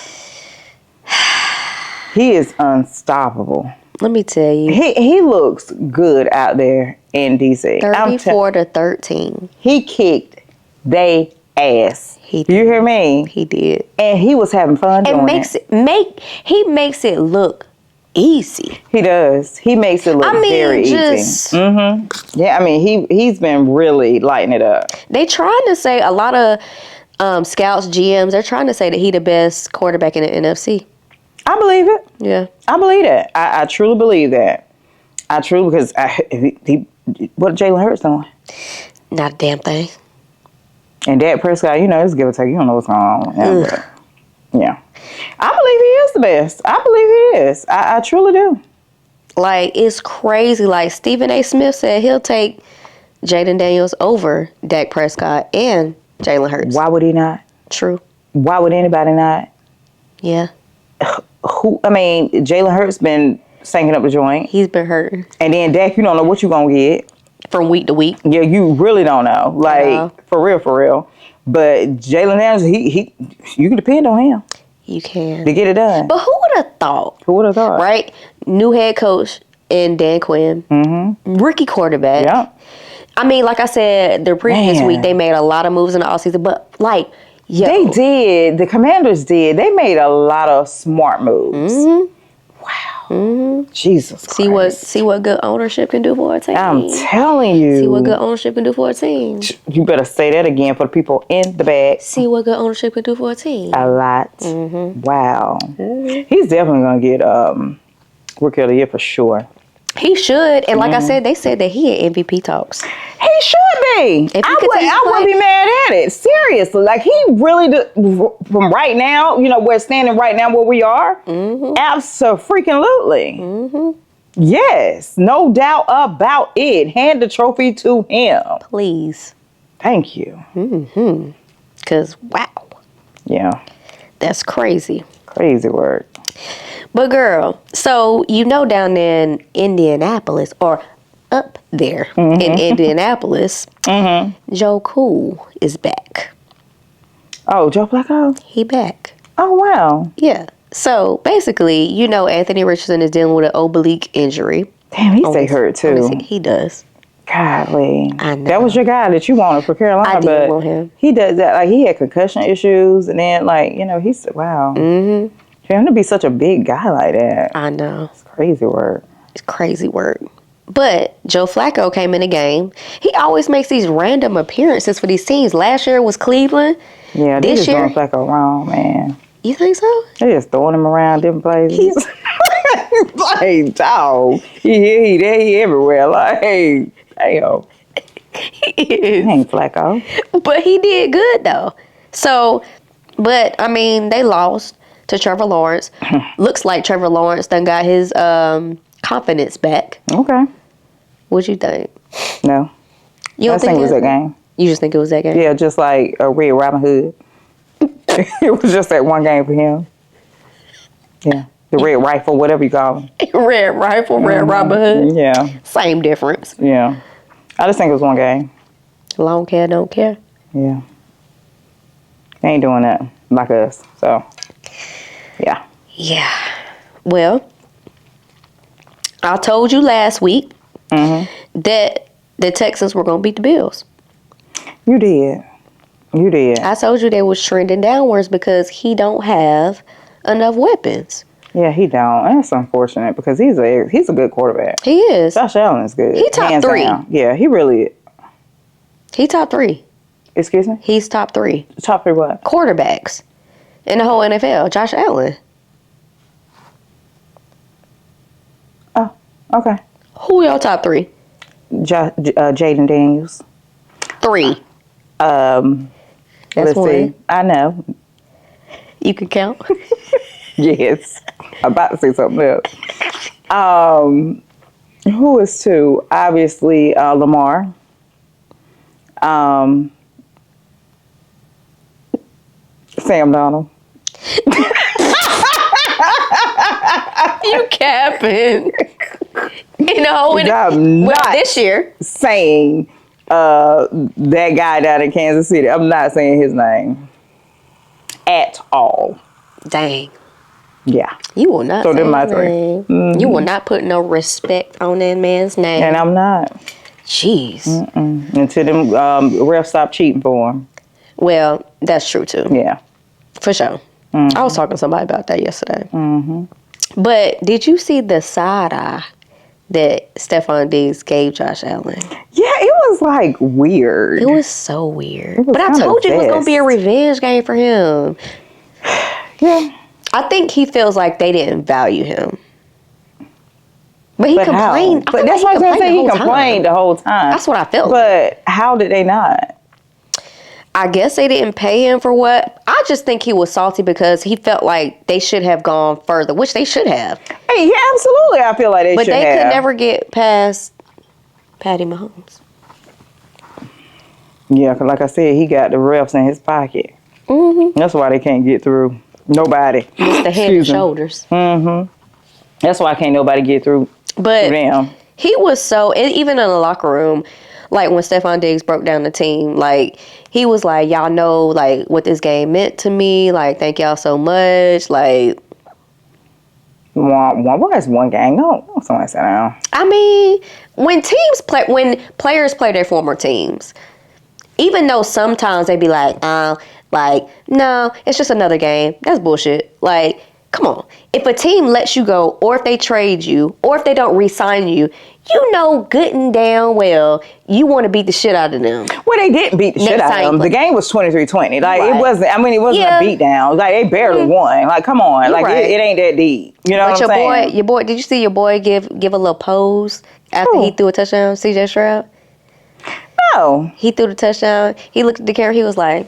he is unstoppable. Let me tell you. He looks good out there in D.C. 34-13. He kicked they ass. He did. You hear me? He did. And he was having fun doing it. He makes it look easy. He does. He makes it look very easy. Yeah, I mean, he's been really lighting it up. They trying to say, a lot of scouts, GMs, they're trying to say that he the best quarterback in the NFC. I believe it. Yeah. I believe that. I truly believe that. Because what Jalen Hurts doing? Not a damn thing. And Dak Prescott, it's give or take. You don't know what's going on. Yeah. I believe he is the best. I believe he is. I truly do. Like, it's crazy. Like, Stephen A. Smith said he'll take Jaden Daniels over Dak Prescott and Jalen Hurts. Why would he not? True. Why would anybody not? Yeah. Jalen Hurts been stinking up the joint. He's been hurting. And then Dak, you don't know what you're going to get. From week to week. Yeah, you really don't know. Like, for real. But Jalen Daniels, you can depend on him. You can. To get it done. But who would have thought? Right? New head coach in Dan Quinn. Mm-hmm. Rookie quarterback. Yeah. I mean, like I said, the previous week, they made a lot of moves in the offseason. But, they did. The Commanders did. They made a lot of smart moves. Mm-hmm. Wow. Mm-hmm. Jesus Christ. See what good ownership can do for a team. I'm telling you. See what good ownership can do for a team. You better say that again for the people in the back. See what good ownership can do for a team. A lot. Mm-hmm. Wow. Mm-hmm. He's definitely going to get Rookie of the Year for sure. He should. And like I said, they said that he in MVP talks. He should be. I wouldn't be mad at it. Seriously. Like, he really, from right now, we're standing right now where we are. Mm-hmm. Abso-freaking-lutely. Mm-hmm. Yes. No doubt about it. Hand the trophy to him. Please. Thank you. Mm-hmm. Because, wow. Yeah. That's crazy. Crazy word. But girl, so down there in Indianapolis, or up there in Indianapolis, Joe Cool is back. Oh, Joe Flacco? He back. Oh, wow. Yeah. So basically, Anthony Richardson is dealing with an oblique injury. Damn, he stay hurt too. He does. Golly. I know. That was your guy that you wanted for Carolina. I did want him. He does that. Like, he had concussion issues, and then, he's, wow. Mm-hmm. For him to be such a big guy like that. I know. It's crazy work. It's crazy work. But Joe Flacco came in the game. He always makes these random appearances for these teams. Last year was Cleveland. Yeah, they just doing Flacco wrong, man. You think so? They just throwing him around different places. Like, dog. He here, he there, he everywhere. Like, hey, damn. He is. He ain't Flacco. But he did good, though. So, but, I mean, they lost to Trevor Lawrence. Looks like Trevor Lawrence done got his confidence back. Okay. What'd you think? No. You don't think it was that game? You just think it was that game? Yeah, just like a Red Robin Hood. It was just that one game for him. Yeah. The Red Rifle, whatever you call him. Red Rifle, Red Robin Hood. Yeah. Same difference. Yeah. I just think it was one game. Long care, don't care. Yeah. They ain't doing that like us. So, yeah. Yeah. Well, I told you last week that the Texans were going to beat the Bills. You did. You did. I told you they was trending downwards because he don't have enough weapons. Yeah, he don't. And that's unfortunate because he's a good quarterback. He is. Josh Allen is good. He top Hands 3. down. Yeah, he really. He top 3. Excuse me? He's top 3. Top 3 what? Quarterbacks in the whole NFL. Josh Allen. Oh, okay. Who your top 3? Jaden Daniels. 3. Let's one. see. I know. You can count. Yes. I'm about to say something else. Who is 2? Obviously, Lamar. Sam Donald. You capping. This year. Saying that guy down in Kansas City. I'm not saying his name at all. Dang. Yeah. You will not. So they're my his 3. name. Mm-hmm. You will not put no respect on that man's name. And I'm not. Jeez. Until them refs stop cheating for him. Well, that's true too. Yeah. For sure. I was talking to somebody about that yesterday. But did you see the side eye that Stefon Diggs gave Josh Allen? Yeah, it was like weird. It was so weird. But I told you it was going to be a revenge game for him. Yeah. I think he feels like they didn't value him. But he complained. But that's what I was going to say. He complained the whole time. That's what I felt. But how did they not? I guess they didn't pay him for what. I just think he was salty because he felt like they should have gone further, which they should have. Hey, yeah, absolutely. I feel like they should have. But they could never get past Patty Mahomes. Yeah, because like I said, he got the refs in his pocket. That's why they can't get through. Nobody. It's the head and shoulders. That's why can't nobody get through. But them. He was so, and even in the locker room, like when Stefon Diggs broke down the team, like he was like, y'all know like what this game meant to me. Like, thank y'all so much. Like, what is one game? No, somebody sit down. I mean, when players play their former teams, even though sometimes they be like, no, it's just another game. That's bullshit. Like, come on. If a team lets you go, or if they trade you, or if they don't re-sign you, you know good and damn well you want to beat the shit out of them. Well, they didn't beat the shit out of them. The game was 23-20. Like, right. It wasn't a beat down. Like, they barely won. Like, come on. Like, right. it ain't that deep. You know what I'm saying? Your boy, did you see your boy give a little pose after he threw a touchdown, CJ Stroud? No. He threw the touchdown. He looked at the camera. He was like,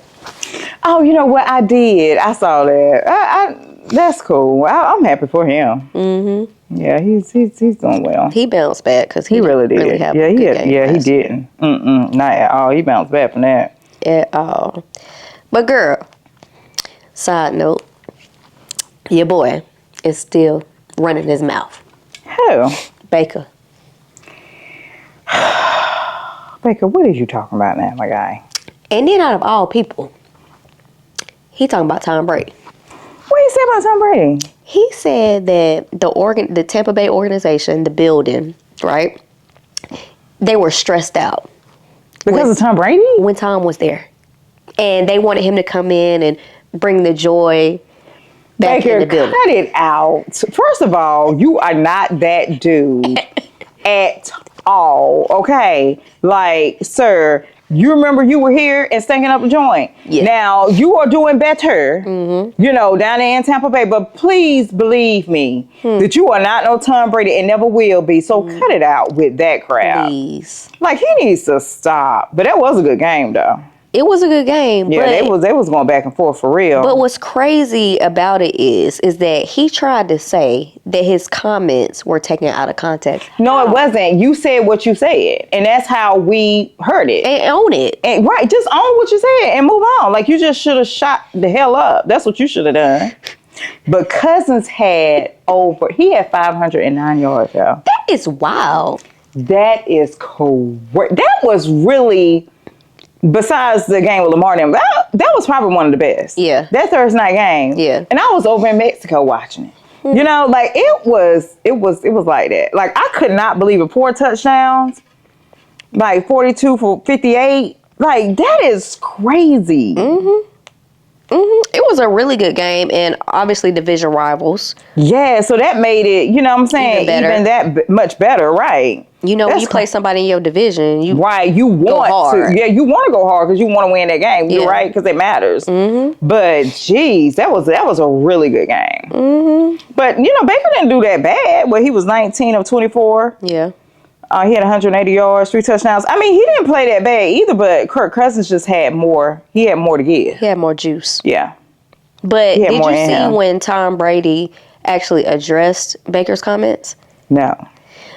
oh, you know what? I did. I saw that. That's cool. I'm happy for him. Yeah, he's doing well. He bounced back because he really did. Really have a good game he didn't. Not at all. He bounced back from that. At all. But girl, side note, your boy is still running his mouth. Who? Baker. Baker, what are you talking about now, my guy? And then out of all people, he talking about Tom Brady. he say about Tom Brady? He said that the Tampa Bay organization, the building, right? They were stressed out Because of Tom Brady? when Tom was there, and they wanted him to come in and bring the joy back in the building. Cut it out. First of all, you are not that dude at all. Okay, like, sir. You remember you were here and stinking up the joint. Yeah. Now, you are doing better, you know, down there in Tampa Bay. But please believe me that you are not no Tom Brady and never will be. So cut it out with that crap. Please. Like, he needs to stop. But that was a good game, though. It was a good game. Yeah, but they was going back and forth for real. But what's crazy about it is that he tried to say that his comments were taken out of context. No, it wasn't. You said what you said, and that's how we heard it. And own it. And right, just own what you said and move on. Like, you just should have shot the hell up. That's what you should have done. But Cousins he had 509 yards, y'all. That is wild. That is correct. That was really... Besides the game with Lamar and them, that was probably one of the best. Yeah. That Thursday night game. Yeah. And I was over in Mexico watching it. You know, like it was like that. Like, I could not believe it. 4 touchdowns, like 42 for 58. Like, that is crazy. It was a really good game, and obviously division rivals. Yeah, so that made it, you know what I'm saying, even that much better, right? You know, when you play somebody in your division, you you want to. Yeah, you want to go hard because you want to win that game. You're right, because it matters. But geez, that was a really good game. But you know, Baker didn't do that bad. Well, he was 19 of 24. Yeah. He had 180 yards, 3 touchdowns. I mean, he didn't play that bad either. But Kirk Cousins just had more. He had more to give. He had more juice. Yeah. But did you see when Tom Brady actually addressed Baker's comments? No.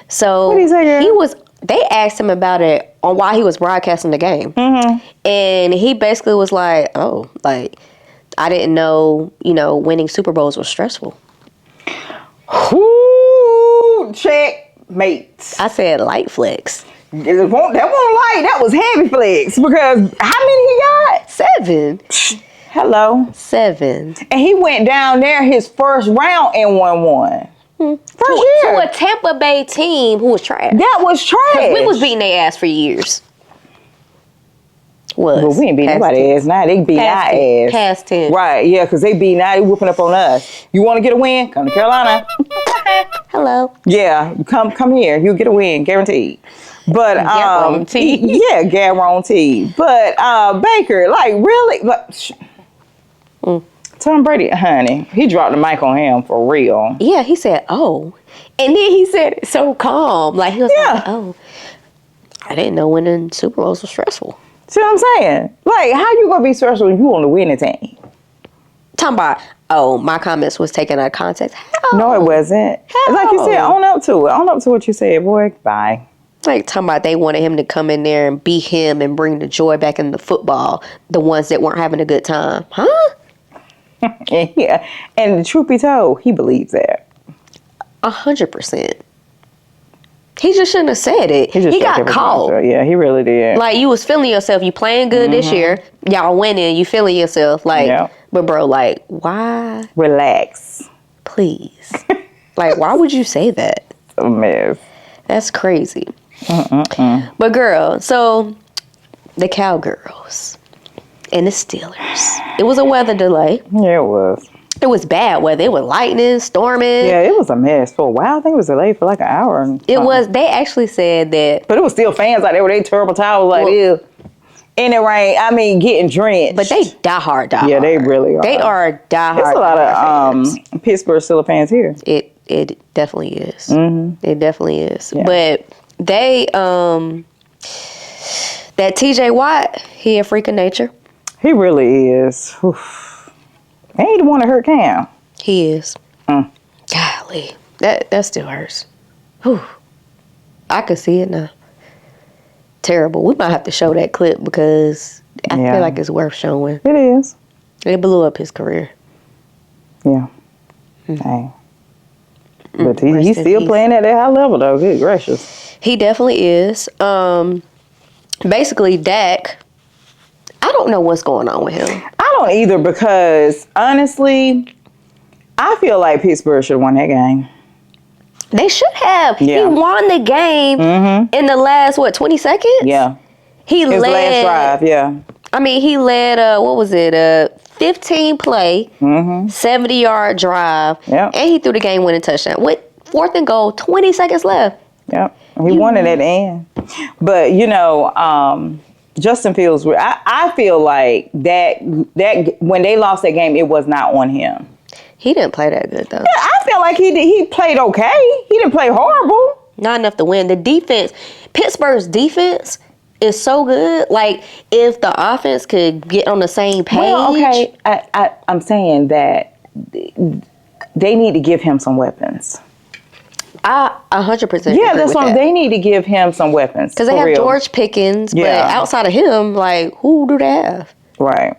So what did he say, girl? They asked him about it on why he was broadcasting the game. And he basically was like, oh, like, I didn't know, winning Super Bowls was stressful. Ooh, checkmate. I said light flex. That wasn't light. That was heavy flex. Because how many he got? 7. Hello. 7. And he went down there his first round and won one. First year. To a Tampa Bay team who was trash. That was trash. We was beating their ass for years. Well, we ain't beating nobody's ass now. They beat our ass. Past 10. Right, yeah, because they beat now. They whooping up on us. You want to get a win? Come to Carolina. Hello. Yeah, come here. You'll get a win, guaranteed. But guaranteed. Yeah, guaranteed. But Baker, like, really, Tom Brady, honey, he dropped the mic on him for real. Yeah, he said, oh. And then he said it so calm. Like, he was like, oh, I didn't know winning Super Bowls was stressful. See what I'm saying? Like, how you going to be stressful when you on the winning team? Talking about, oh, my comments was taken out of context. Hell. No, it wasn't. Hell. Like you said, own up to it. Own up to what you said, boy. Bye. Like, talking about they wanted him to come in there and be him and bring the joy back into football. The ones that weren't having a good time. Huh? Yeah. And the truth be told, he believes that. 100%. He just shouldn't have said it. He got caught. Yeah, he really did. Like, you was feeling yourself. You playing good this year. Y'all winning. You feeling yourself. Like, but bro, like, why? Relax. Please. Like, why would you say that? A mess. That's crazy. But girl, so the Cowgirls and the Steelers. It was a weather delay. Yeah, it was. It was bad weather. It was lightning, storming. Yeah, it was a mess for a while. I think it was delayed for like an hour. It was. They actually said that. But it was still fans out there with their terrible towels like this. In the rain, I mean, getting drenched. But they die hard. Yeah, they really are. They are die hard. There's a lot of Pittsburgh Steelers fans here. It definitely is. Mm-hmm. It definitely is. Yeah. But they, that TJ Watt, he a freak of nature. He really is. Oof. He ain't the one that hurt Cam. He is. Golly. That still hurts. Whew. I could see it now. Terrible. We might have to show that clip because I feel like it's worth showing. It is. It blew up his career. Yeah. Hey. But he's still playing at that high level, though. Good gracious. He definitely is. Basically, Dak, I don't know what's going on with him. I don't either because, honestly, I feel like Pittsburgh should have won that game. They should have. Yeah. He won the game in the last, 20 seconds? Yeah. He His led. last drive, yeah. I mean, he led, 15 play, 70-yard drive, Yep. and he threw the game-winning touchdown. With 4th and goal, 20 seconds left. Yep. He won it at the end. But, Justin Fields, I feel like that when they lost that game, it was not on him. He didn't play that good, though. Yeah, I feel like he played okay. He didn't play horrible. Not enough to win. The defense, Pittsburgh's defense is so good. Like, if the offense could get on the same page. Well, okay, I'm saying that they need to give him some weapons. I 100% Yeah, agree that's with what that. they need to give him some weapons. Because they have real. George Pickens, but Yeah. outside of him, like, who do they have? Right.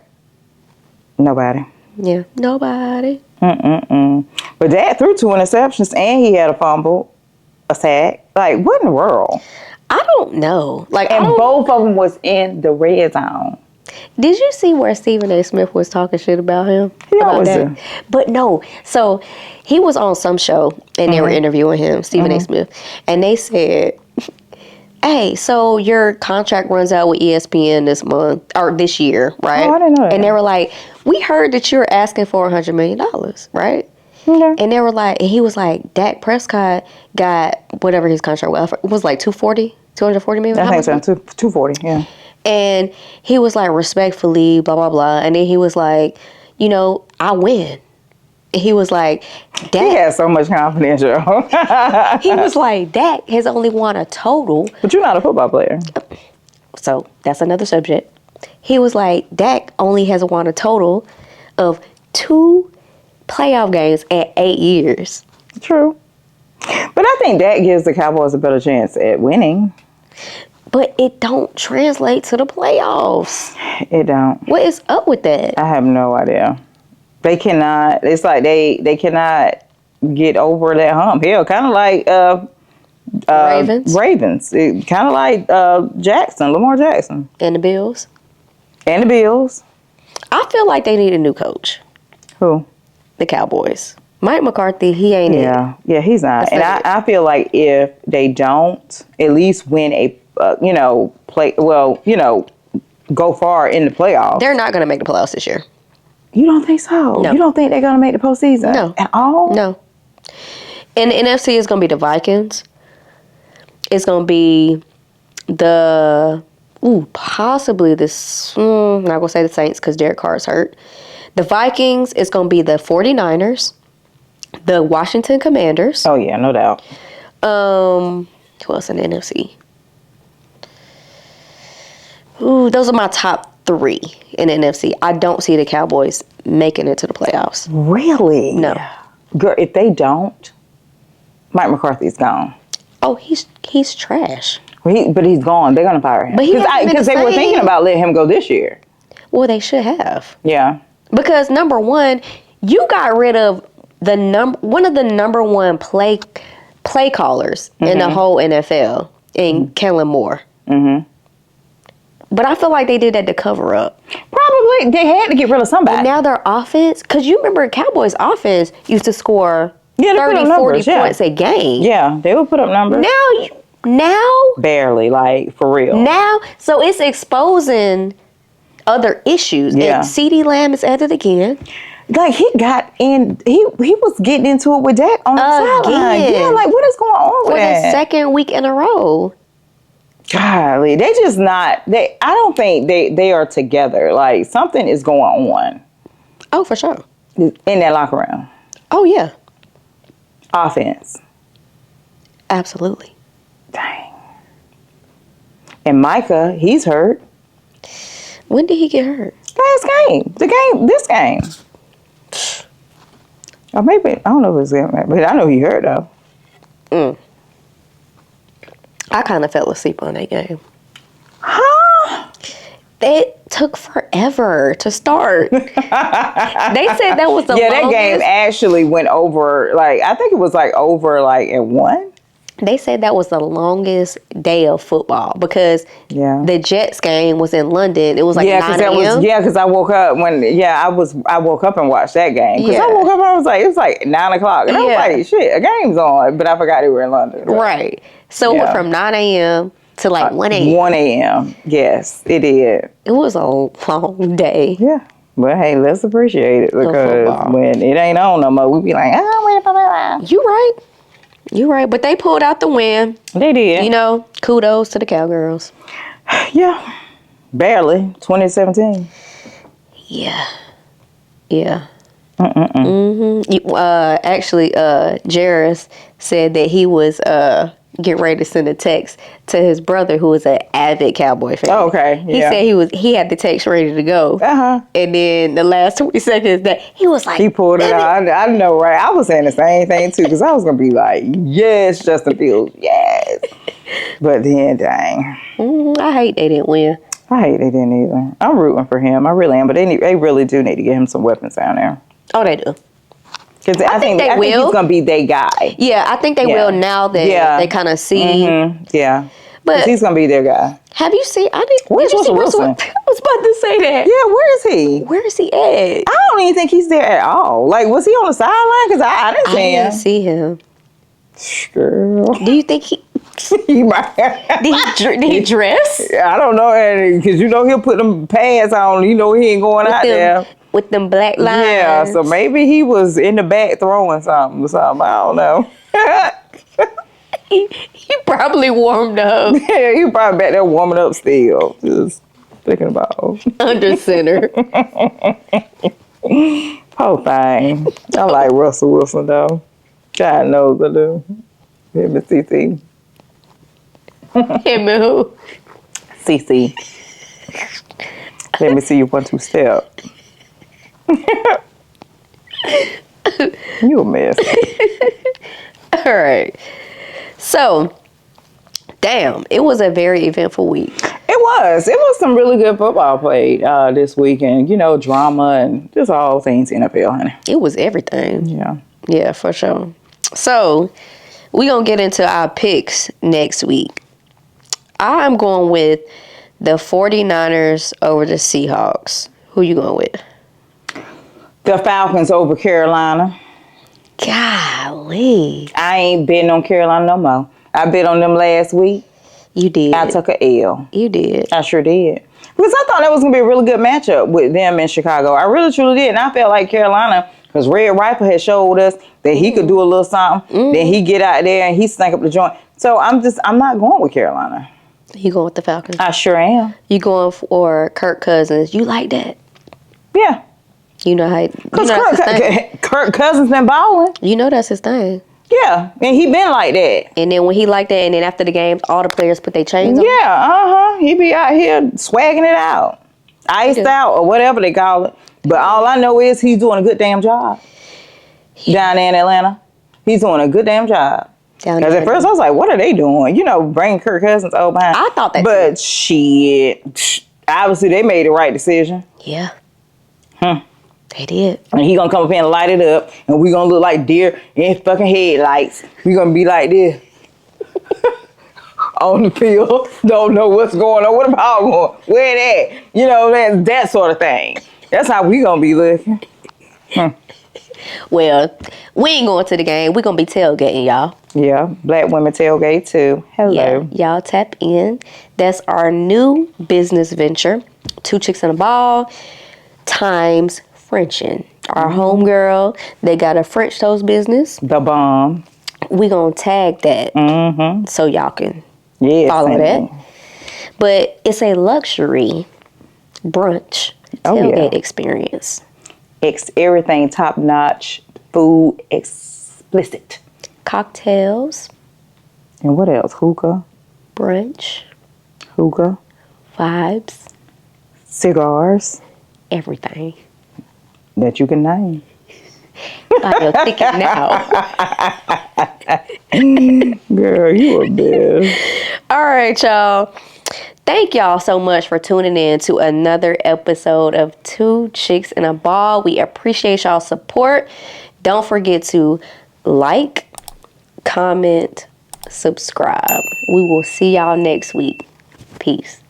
Nobody. Yeah, nobody. But Dad threw 2 interceptions and he had a fumble, a sack. Like, what in the world? I don't know. Like, And both of them was in the red zone. Did you see where Stephen A. Smith was talking shit about him? He about always that? do. But no, so he was on some show and they were interviewing him, Stephen A. Smith, and they said, "Hey, so your contract runs out with ESPN this month or this year, right?" Oh, I didn't know that. And they were like, "We heard that you're asking for $100 million, right?" Okay. And they were like, and he was like, Dak Prescott got whatever his contract was like 240 million. I think so. 240, yeah. And he was like, respectfully, blah, blah, blah. And then he was like, I win. And he was like, Dak. He has so much confidence, yo. He was like, Dak has only won a total. But you're not a football player. So that's another subject. He was like, Dak only has won a total of 2 playoff games at 8 years. True. But I think that gives the Cowboys a better chance at winning. But it don't translate to the playoffs. It don't. What is up with that? I have no idea. They cannot. It's like they cannot get over that hump. Hell, kind of like Ravens? Ravens. Kind of like Lamar Jackson. And the Bills? And the Bills. I feel like they need a new coach. Who? The Cowboys. Mike McCarthy, he ain't it. Yeah, he's not. That's And not it. I feel like if they don't at least win a, go far in the playoffs. They're not going to make the playoffs this year. You don't think so? No. You don't think they're going to make the postseason? No. At all? No. And the NFC is going to be the Vikings. It's going to be possibly this, I'm not going to say the Saints because Derek Carr is hurt. The Vikings is going to be the 49ers, the Washington Commanders. Oh, yeah, no doubt. Who else in the NFC? Those are my top 3 in the NFC. I don't see the Cowboys making it to the playoffs. Really? No. Girl, if they don't, Mike McCarthy's gone. Oh, he's trash. But he's gone. They're going to fire him. But he hasn't been Because the they were same. thinking about letting him go this year. Well, they should have. Yeah. Because number one, you got rid of one of the number one play callers in the whole NFL in Kellen Moore. Mm-hmm. But I feel like they did that to cover up. Probably. They had to get rid of somebody. And now their offense, because you remember Cowboys offense used to score Yeah, they put 30, up 40 numbers, yeah. points a game. Yeah, they would put up numbers. Now, Barely, like, for real. now, so it's exposing other issues. Yeah. And CeeDee Lamb is at it again. Like, he got in, he was getting into it with Dak on the sideline. Again. Yeah, like, what is going on with For the that? second week in a row. Golly, they just not, I don't think they are together. Like, something is going on Oh, for sure. in that locker room. Oh, yeah. Offense. Absolutely. Dang. And Micah, he's hurt. When did he get hurt? Last game. This game. Or maybe, I don't know if it's game, but I know he hurt, though. I kind of fell asleep on that game. Huh? It took forever to start. They said that was the Yeah, longest. that game actually went over, like, I think it was, like, over, like, at 1. They said that was the longest day of football because the Jets game was in London. It was like 9 a.m. Because I woke up I woke up and watched that game. Because I woke up and I was like, it was like 9 o'clock. And I was like, shit, a game's on. But I forgot they were in London. Right. So it went from 9 a.m. to like 1 a.m. 1 a.m. Yes, it did. It was a long day. Yeah. But hey, let's appreciate it because when it ain't on no more, we be like, You right. You right. But they pulled out the win. They did. You know, kudos to the Cowgirls. Yeah. Barely. 2017. Yeah. Yeah. Actually, Jairus said that he was getting ready to send a text to his brother, who is an avid Cowboy fan. Oh, okay. He said he had the text ready to go. And then the last 20 seconds that he was like, he pulled it out. I know, right? I was saying the same thing too, because I was gonna be like, yes, Justin Fields, yes. But then, dang. I hate they didn't win. I hate they didn't either. I'm rooting for him. I really am. But they really do need to get him some weapons down there. Oh, they do. Because I think he's going to be their guy. Yeah, I think they will now that they kind of see. Yeah. But he's going to be their guy. Have you seen? Where's Russell Wilson? I was about to say that. Yeah, where is he? Where is he at? I don't even think he's there at all. Like, was he on the sideline? Because I didn't see him. Girl. Do you think he... he might. Did he dress? I don't know. Because, he'll put them pads on. He ain't going out there. With them black lines. Yeah, so maybe he was in the back throwing something or something. I don't know. he probably warmed up. Yeah, he probably back there warming up still. Just thinking about. Under center. Whole thing. I like Russell Wilson, though. God knows I do. Him and CC. Him and who? CC. Let me see you 1, 2 step. You a mess. All right. So, damn, it was a very eventful week. It was some really good football played this weekend. Drama and just all things NFL, honey. It was everything. Yeah, for sure. So, we gonna get into our picks next week. I'm going with the 49ers over the Seahawks. Who you going with? The Falcons over Carolina. Golly. I ain't betting on Carolina no more. I bet on them last week. You did. I took a L. You did. I sure did. Because I thought that was going to be a really good matchup with them in Chicago. I really, truly did. And I felt like Carolina, because Red Rifle had showed us that he could do a little something. Then he get out there and he stank up the joint. So I'm not going with Carolina. You going with the Falcons? I sure am. You going for Kirk Cousins? You like that? Yeah. You know how... Because Kirk Cousins been balling. You know that's his thing. Yeah, and he been like that. And then when he like that, and then after the games, all the players put their chains on. Yeah, he be out here swagging it out. Iced out or whatever they call it. But all I know is he's doing a good damn job. Down there in Atlanta. He's doing a good damn job. Because at first I was like, what are they doing? Bringing Kirk Cousins over behind. I thought that But shit. Obviously they made the right decision. Yeah. They did. And he gonna come up here and light it up. And we gonna look like deer in fucking headlights. We gonna be like this. On the field. Don't know what's going on. What the ball going? Where that? That sort of thing. That's how we gonna be looking. Well, we ain't going to the game. We gonna be tailgating, y'all. Yeah, Black Women Tailgate too. Hello. Yeah, y'all tap in. That's our new business venture. 2 Chicks and a Ball times Frenchin'. Our homegirl, they got a French toast business. The bomb. We gonna tag that so y'all can follow that. But it's a luxury brunch tailgate experience. Everything top notch, food explicit. Cocktails. And what else? Hookah. Brunch. Hookah. Vibes. Cigars. Everything. That you can name. Buy your ticket now. Girl, you a bitch. All right, y'all. Thank y'all so much for tuning in to another episode of 2 Chicks and a Ball. We appreciate y'all's support. Don't forget to like, comment, subscribe. We will see y'all next week. Peace.